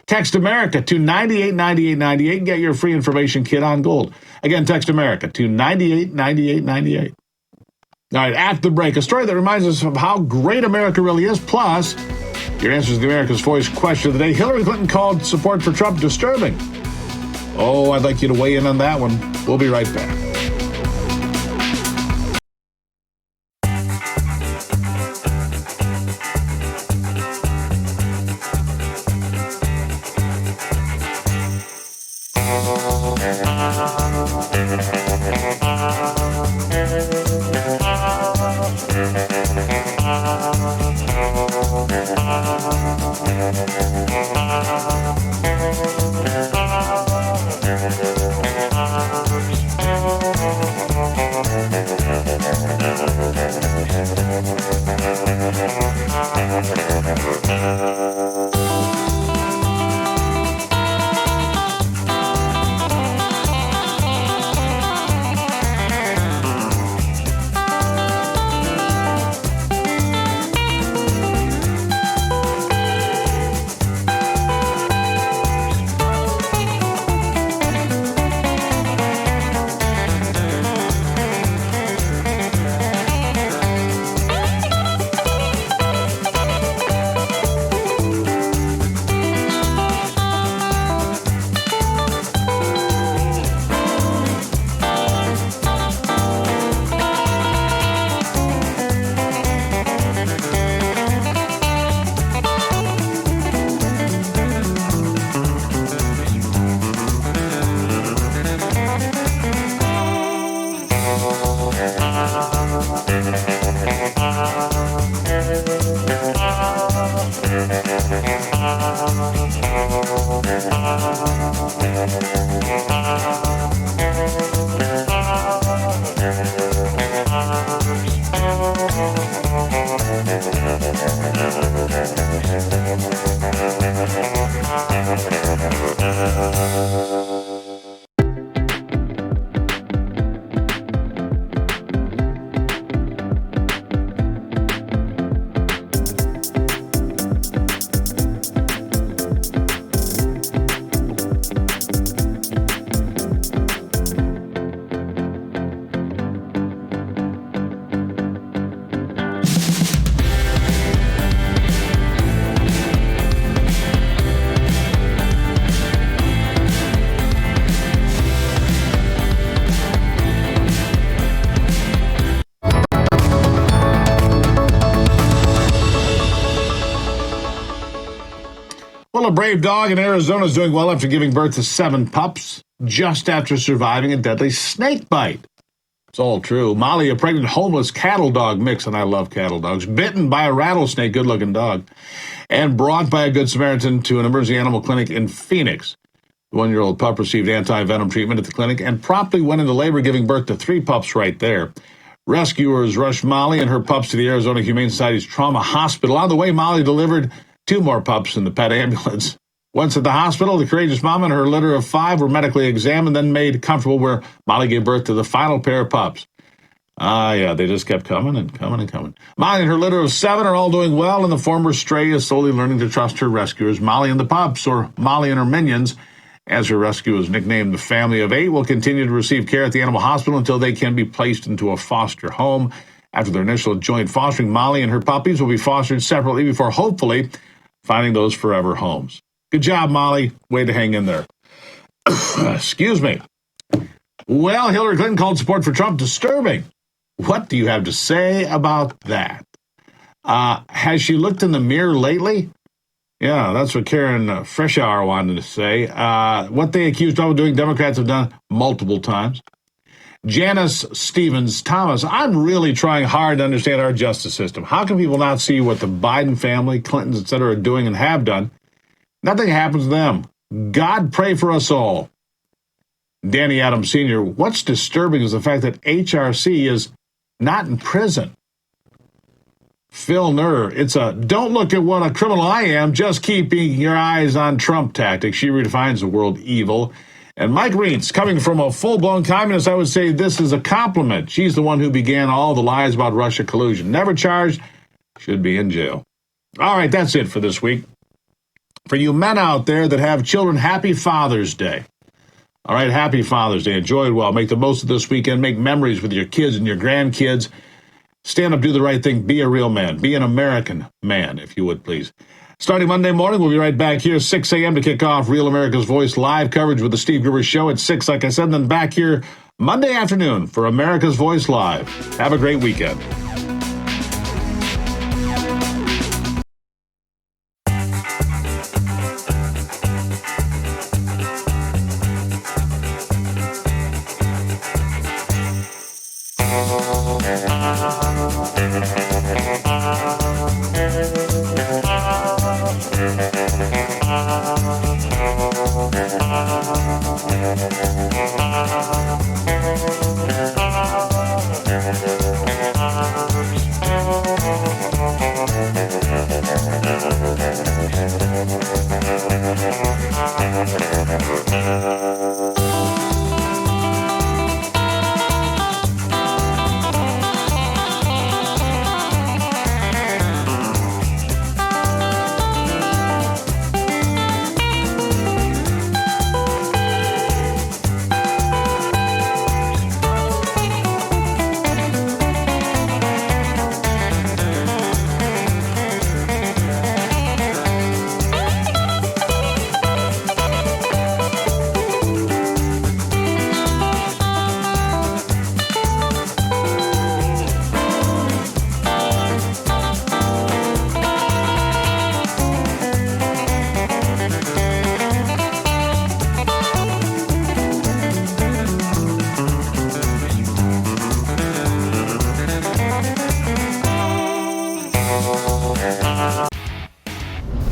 Text America to 989898 and get your free information kit on gold. Again, text America to 989898. All right, after the break, a story that reminds us of how great America really is, plus your answers to the America's Voice question of the day. Hillary Clinton called support for Trump disturbing. Oh, I'd like you to weigh in on that one. We'll be right back. Well, a brave dog in Arizona is doing well after giving birth to 7 pups, just after surviving a deadly snake bite. It's all true. Molly, a pregnant homeless cattle dog mix, and I love cattle dogs, bitten by a rattlesnake, good-looking dog, and brought by a Good Samaritan to an emergency animal clinic in Phoenix. The 1-year-old pup received anti-venom treatment at the clinic and promptly went into labor, giving birth to 3 pups right there. Rescuers rushed Molly and her pups to the Arizona Humane Society's trauma hospital. On the way, Molly delivered 2 more pups in the pet ambulance. Once at the hospital, the courageous mom and her litter of 5 were medically examined, then made comfortable, where Molly gave birth to the final pair of pups. Yeah, they just kept coming and coming and coming. Molly and her litter of 7 are all doing well, and the former stray is slowly learning to trust her rescuers. Molly and the pups, or Molly and her minions, as her rescue is nicknamed, the family of 8 will continue to receive care at the animal hospital until they can be placed into a foster home. After their initial joint fostering, Molly and her puppies will be fostered separately before hopefully finding those forever homes. Good job, Molly. Way to hang in there. Excuse me. Well, Hillary Clinton called support for Trump disturbing. What do you have to say about that? Has she looked in the mirror lately? Yeah, that's what Karen Freshour wanted to say. What they accused Trump of doing, Democrats have done multiple times. Janice Stevens Thomas, I'm really trying hard to understand our justice system. How can people not see what the Biden family, Clintons, etc. are doing and have done? Nothing happens to them. God pray for us all. Danny Adams Sr., what's disturbing is the fact that HRC is not in prison. Phil Nurr, it's a don't look at what a criminal I am, just keeping your eyes on Trump tactic. She redefines the word evil. And Mike Reitz, coming from a full-blown communist, I would say this is a compliment. She's the one who began all the lies about Russia collusion. Never charged, should be in jail. All right, that's it for this week. For you men out there that have children, happy Father's Day. All right, happy Father's Day. Enjoy it well. Make the most of this weekend. Make memories with your kids and your grandkids. Stand up, do the right thing. Be a real man. Be an American man, if you would, please. Starting Monday morning, we'll be right back here, 6 a.m. to kick off Real America's Voice live coverage with the Steve Gruber Show at 6, like I said, and then back here Monday afternoon for America's Voice Live. Have a great weekend.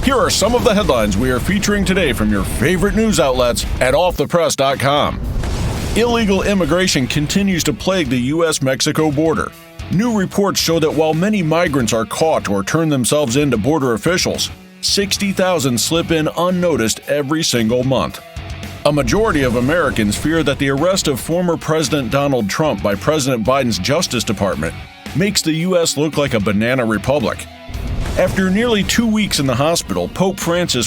Here are some of the headlines we are featuring today from your favorite news outlets at offthepress.com. Illegal immigration continues to plague the U.S.-Mexico border. New reports show that while many migrants are caught or turn themselves in to border officials, 60,000 slip in unnoticed every single month. A majority of Americans fear that the arrest of former President Donald Trump by President Biden's Justice Department makes the U.S. look like a banana republic. After nearly 2 weeks in the hospital, Pope Francis